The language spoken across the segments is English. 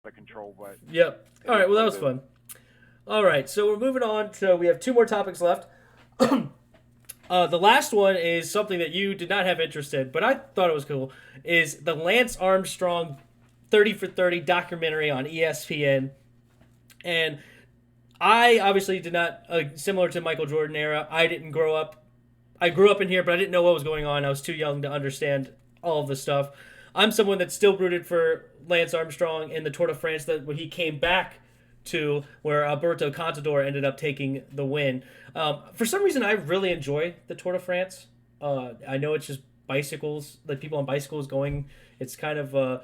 of control. But Yep. it All is right. Well, that what was it is. fun. All right. So we're moving on. So we have two more topics left. The last one is something that you did not have interest in, but I thought it was cool. Is the Lance Armstrong 30 for 30 documentary on ESPN. And I obviously did not, similar to Michael Jordan era, I didn't grow up. I grew up in here, but I didn't know what was going on. I was too young to understand all of the stuff. I'm someone that still rooted for Lance Armstrong in the Tour de France that when he came back to where Alberto Contador ended up taking the win. For some reason, I really enjoy the Tour de France. I know it's just bicycles, like people on bicycles going. It's kind of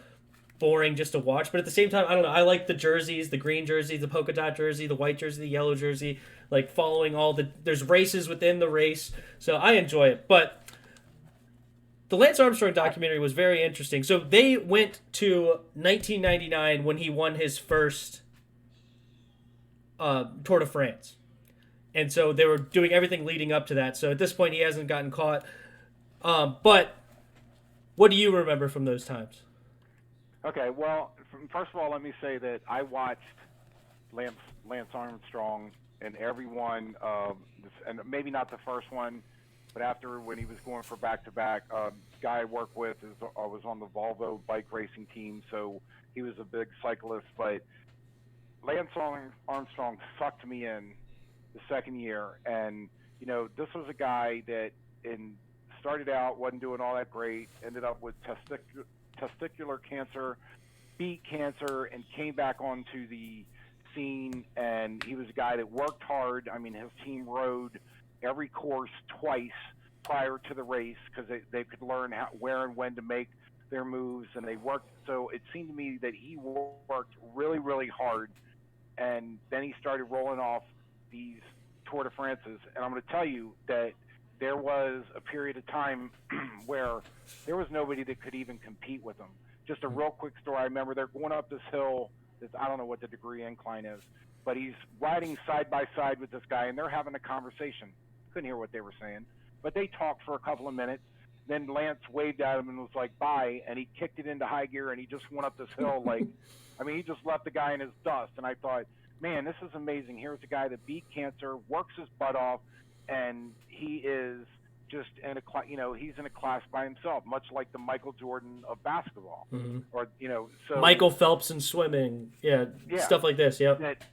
boring just to watch, but at the same time, I don't know. I like the jerseys, the green jersey, the polka dot jersey, the white jersey, the yellow jersey. Like following all the there's races within the race, so I enjoy it. But the Lance Armstrong documentary was very interesting. So they went to 1999 when he won his first Tour de France. And so they were doing everything leading up to that. So at this point, he hasn't gotten caught. But what do you remember from those times? Okay, well, first of all, let me say that I watched Lance, Lance Armstrong and every one of this, and maybe not the first one, but after when he was going for back to back, guy I work with was on the Volvo bike racing team, so he was a big cyclist. But Lance Armstrong sucked me in the second year, and this was a guy that in started out wasn't doing all that great, ended up with testicular cancer, beat cancer, and came back onto the scene. And he was a guy that worked hard. I mean, his team rode every course twice prior to the race because they could learn where and when to make their moves, and they worked. So it seemed to me that he worked really, really hard, and then he started rolling off these Tour de France's. And I'm going to tell you that there was a period of time where there was nobody that could even compete with him. Just a real quick story. I remember they're going up this hill. I don't know what the degree incline is, but he's riding side by side with this guy, and they're having a conversation. Couldn't hear what they were saying, but they talked for a couple of minutes. Then Lance waved at him and was like, bye, and he kicked it into high gear, and he just went up this hill like, I mean, he just left the guy in his dust. And I thought, man, this is amazing. Here's a guy that beat cancer, works his butt off, and he is just in he's in a class by himself, much like the Michael Jordan of basketball, Mm-hmm. or so Michael Phelps in swimming, yeah, yeah, stuff like this. Yep. that,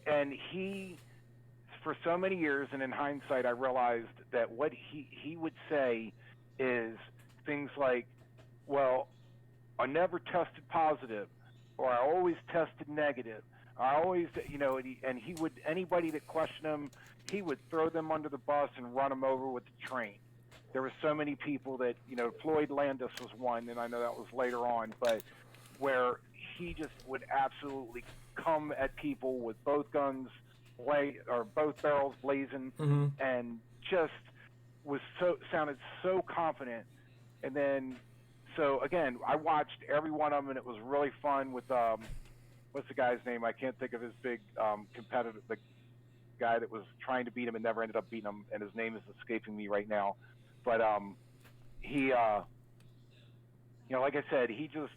and he, for so many years, and in hindsight, I realized that what he would say is things like, well, I never tested positive, or I always tested negative. I always, and he would, anybody that questioned him, he would throw them under the bus and run them over with the train. There were so many people that, Floyd Landis was one, and I know that was later on, but where he just would absolutely come at people with both guns, or both barrels blazing, Mm-hmm. and just sounded so confident. And then, so again, I watched every one of them, and it was really fun with what's the guy's name? I can't think of his big competitor, the guy that was trying to beat him and never ended up beating him, and his name is escaping me right now. But he, like I said, he just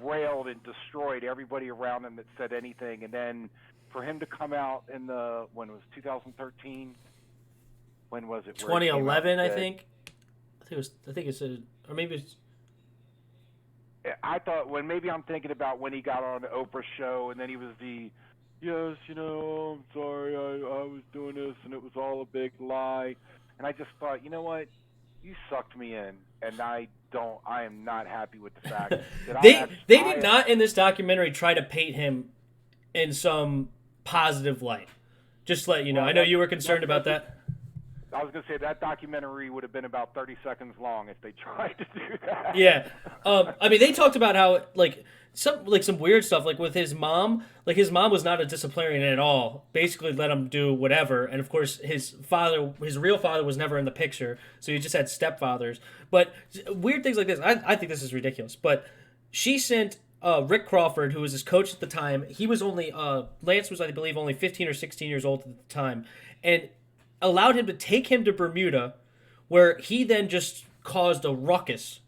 railed and destroyed everybody around him that said anything. And then for him to come out in when it was 2013, when was it? 2011, I think. I think it's or maybe it's. I thought maybe I'm thinking about when he got on the Oprah show, and then he was yes, I'm sorry, I was doing this, and it was all a big lie. And I just thought, you know what? You sucked me in, and I am not happy with the fact that they did not in this documentary try to paint him in some positive light. Just to let you know. I know you were concerned about that. I was going to say that documentary would have been about 30 seconds long if they tried to do that. Yeah. I mean, they talked about how, some weird stuff, like with his mom. Like, his mom was not a disciplinarian at all. Basically let him do whatever. And, of course, his real father was never in the picture. So he just had stepfathers. But weird things like this. I think this is ridiculous. But she sent Rick Crawford, who was his coach at the time. He was only, Lance was, I believe, only 15 or 16 years old at the time. And allowed him to take him to Bermuda, where he then just caused a ruckus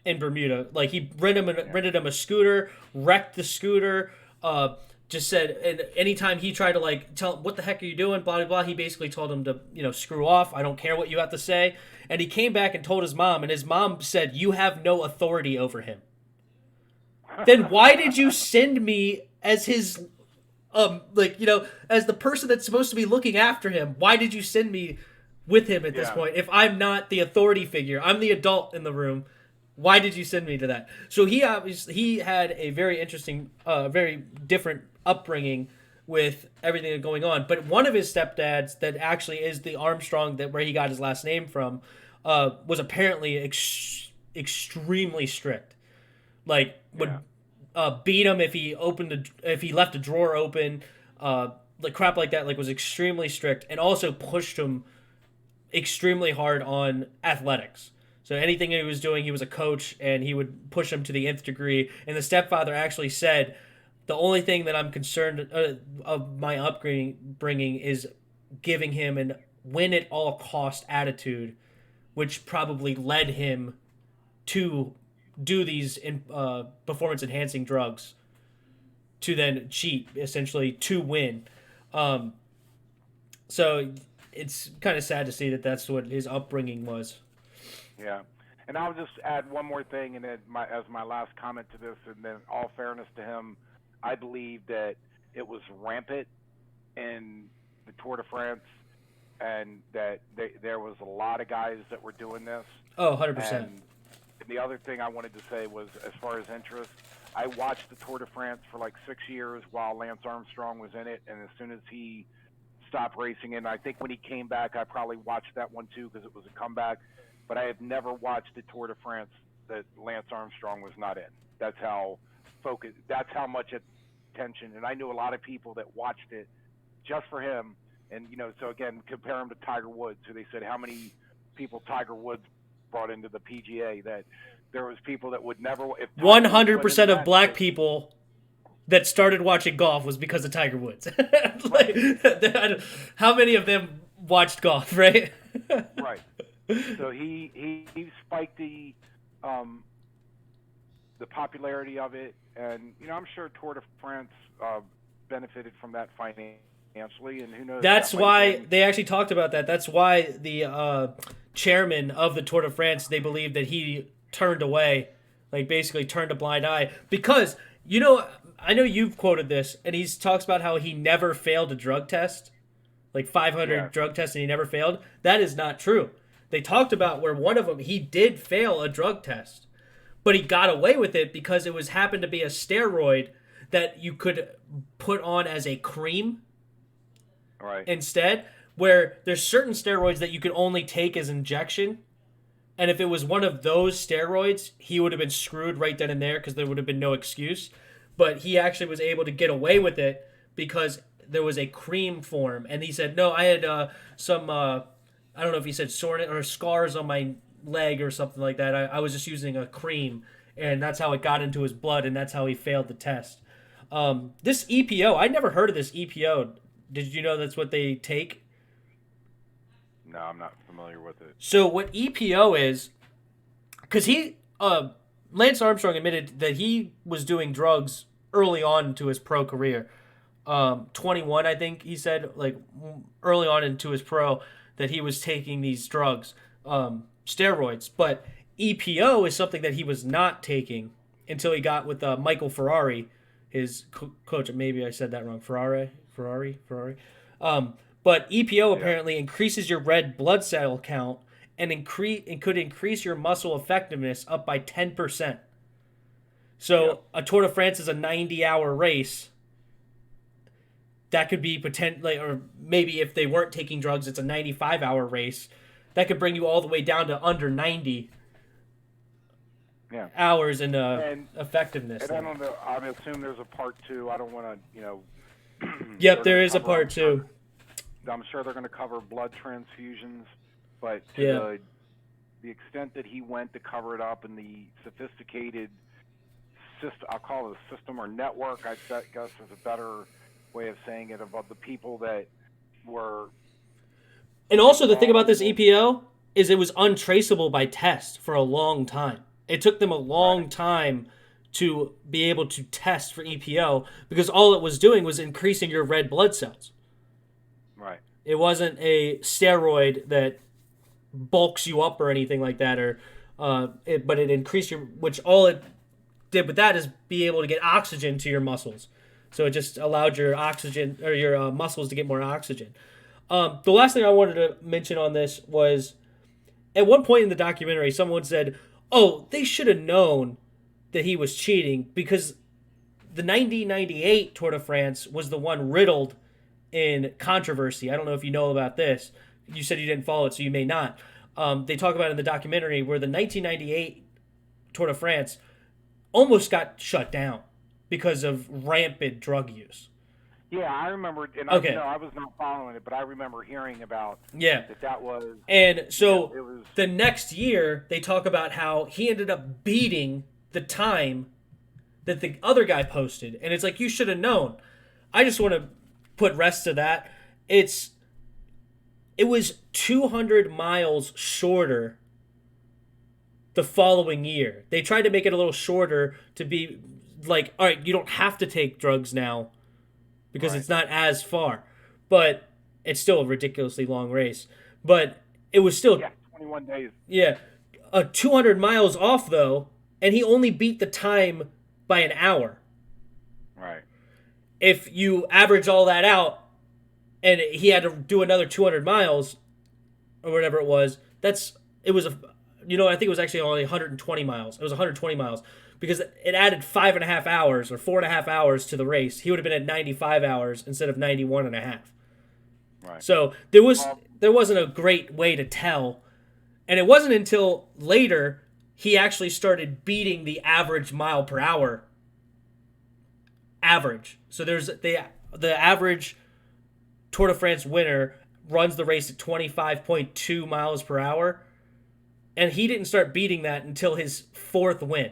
in Bermuda. Like, he rented him a scooter, wrecked the scooter, just said, and anytime he tried to like tell him, what the heck are you doing, blah blah blah, he basically told him to, screw off. I don't care what you have to say. And he came back and told his mom, and his mom said, you have no authority over him. Then why did you send me as his as the person that's supposed to be looking after him? Why did you send me with him at this point if I'm not the authority figure? I'm the adult in the room. Why did you send me to that? So he had a very interesting, very different upbringing with everything that's going on. But one of his stepdads that actually is the Armstrong where he got his last name from was apparently extremely strict. Like would beat him if he left a drawer open, like crap like that. Like was extremely strict and also pushed him extremely hard on athletics. So anything he was doing, he was a coach, and he would push him to the nth degree. And the stepfather actually said, the only thing that I'm concerned of my upbringing is giving him an win-at-all-cost attitude, which probably led him to do these performance-enhancing drugs to then cheat, essentially, to win. So it's kind of sad to see that that's what his upbringing was. Yeah, and I'll just add one more thing, and then as my last comment to this, and then all fairness to him, I believe that it was rampant in the Tour de France, and that there was a lot of guys that were doing this. Oh, 100%. And the other thing I wanted to say was, as far as interest, I watched the Tour de France for like 6 years while Lance Armstrong was in it, and as soon as he stopped racing, and I think when he came back, I probably watched that one too because it was a comeback. But I have never watched the Tour de France that Lance Armstrong was not in. That's how focused. That's how much attention. And I knew a lot of people that watched it just for him. And so again, compare him to Tiger Woods, who they said how many people Tiger Woods brought into the PGA. That there was people that would never. 100% of black people that started watching golf was because of Tiger Woods. How many of them watched golf, right? Right. So he spiked the popularity of it, and I'm sure Tour de France benefited from that financially, and who knows. That's why they actually talked about that. That's why the chairman of the Tour de France, they believe that he turned away, like basically turned a blind eye, because I know you've quoted this, and he talks about how he never failed a drug test, like 500 drug tests, and he never failed. That is not true. They talked about where one of them, he did fail a drug test, but he got away with it because it happened to be a steroid that you could put on as a cream instead, where there's certain steroids that you could only take as injection. And if it was one of those steroids, he would have been screwed right then and there because there would have been no excuse. But he actually was able to get away with it because there was a cream form. And he said, no, I had some... I don't know if he said soreness or scars on my leg or something like that. I was just using a cream, and that's how it got into his blood, and that's how he failed the test. This EPO, I'd never heard of this EPO. Did you know that's what they take? No, I'm not familiar with it. So what EPO is, because Lance Armstrong admitted that he was doing drugs early on into his pro career. 21, I think he said, like early on into his pro, that he was taking these drugs, steroids. But EPO is something that he was not taking until he got with Michael Ferrari, his coach. Maybe I said that wrong. Ferrari. But EPO apparently increases your red blood cell count and could increase your muscle effectiveness up by 10%. So a Tour de France is a 90-hour race. That could be potentially, or maybe if they weren't taking drugs, it's a 95-hour race. That could bring you all the way down to under 90 hours in effectiveness. And I don't know. I assume there's a part 2. I don't want to, Yep, there is a part 2. I'm sure they're going to cover blood transfusions, but to the extent that he went to cover it up in the sophisticated system, I'll call it a system or network, I guess is a better way of saying it, about the people that were. And also the thing about this EPO is it was untraceable by test for a long time. It took them a long time to be able to test for EPO because all it was doing was increasing your red blood cells. Right. It wasn't a steroid that bulks you up or anything like that, but it increased your, which all it did with that is be able to get oxygen to your muscles. So it just allowed your oxygen or your muscles to get more oxygen. The last thing I wanted to mention on this was at one point in the documentary, someone said, "Oh, they should have known that he was cheating because the 1998 Tour de France was the one riddled in controversy." I don't know if you know about this. You said you didn't follow it, so you may not. They talk about it in the documentary where the 1998 Tour de France almost got shut down because of rampant drug use. Yeah, I remember, and Okay. I was not following it, but I remember hearing about Yeah. that was. And so it was, the next year, they talk about how he ended up beating the time that the other guy posted. And it's like, you should have known. I just want to put rest to that. It was 200 miles shorter the following year. They tried to make it a little shorter to be like, all right, you don't have to take drugs now because Right. it's not as far. But it's still a ridiculously long race. But it was still, 21 days. yeah, 200 miles off, though, and he only beat the time by an hour. Right. If you average all that out, and he had to do another 200 miles, or whatever it was, I think it was actually only 120 miles. It was 120 miles because it added 5.5 hours or 4.5 hours to the race. He would have been at 95 hours instead of 91.5. Right. So there wasn't a great way to tell, and it wasn't until later he actually started beating the average mile per hour average. So there's the average Tour de France winner runs the race at 25.2 miles per hour, and he didn't start beating that until his fourth win.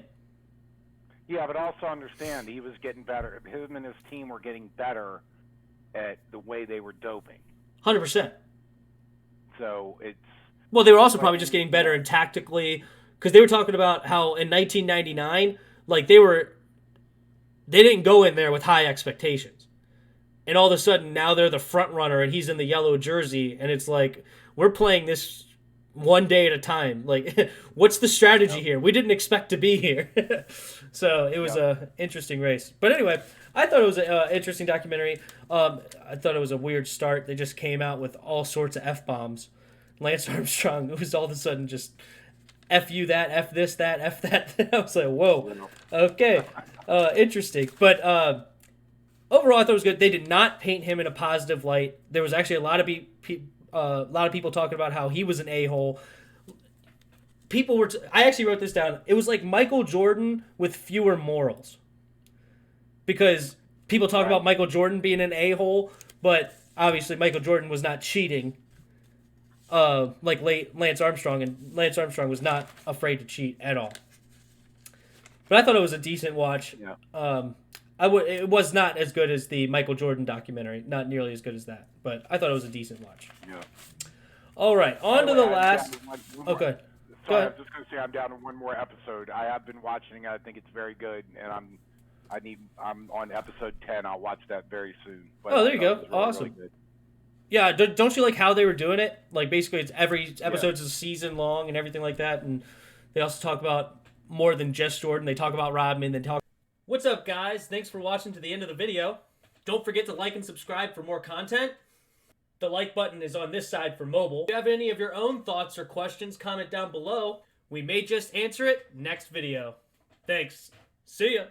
Yeah, but also understand he was getting better. Him and his team were getting better at the way they were doping. 100%. So it's. Well, they were also probably just getting better and tactically, because they were talking about how in 1999, like they didn't go in there with high expectations. And all of a sudden, now they're the front runner, and he's in the yellow jersey, and it's like, we're playing this one day at a time. Like, what's the strategy here? We didn't expect to be here. So it was a interesting race. But anyway, I thought it was an interesting documentary. I thought it was a weird start. They just came out with all sorts of F-bombs. Lance Armstrong, it was all of a sudden just F you that, F this, that, F that. I was like, whoa, okay, interesting. But overall, I thought it was good. They did not paint him in a positive light. There was actually a lot of people talking about how he was an a-hole. I actually wrote this down. It was like Michael Jordan with fewer morals. Because people talk about Michael Jordan being an a-hole, but obviously Michael Jordan was not cheating like Lance Armstrong, and Lance Armstrong was not afraid to cheat at all. But I thought it was a decent watch. Yeah. It was not as good as the Michael Jordan documentary, not nearly as good as that, but I thought it was a decent watch. Yeah. All right, on to the last. Okay. Sorry, I'm just going to say I'm down to one more episode. I have been watching. I think it's very good, and I'm on episode 10. I'll watch that very soon. But Oh, there you go. Really, Awesome. really good. Yeah, don't you like how they were doing it? Like, basically, it's every episode's a season long and everything like that. And they also talk about more than just Jordan. They talk about Rodman. They talk. What's up, guys? Thanks for watching to the end of the video. Don't forget to like and subscribe for more content. The like button is on this side for mobile. If you have any of your own thoughts or questions, comment down below. We may just answer it next video. Thanks. See ya.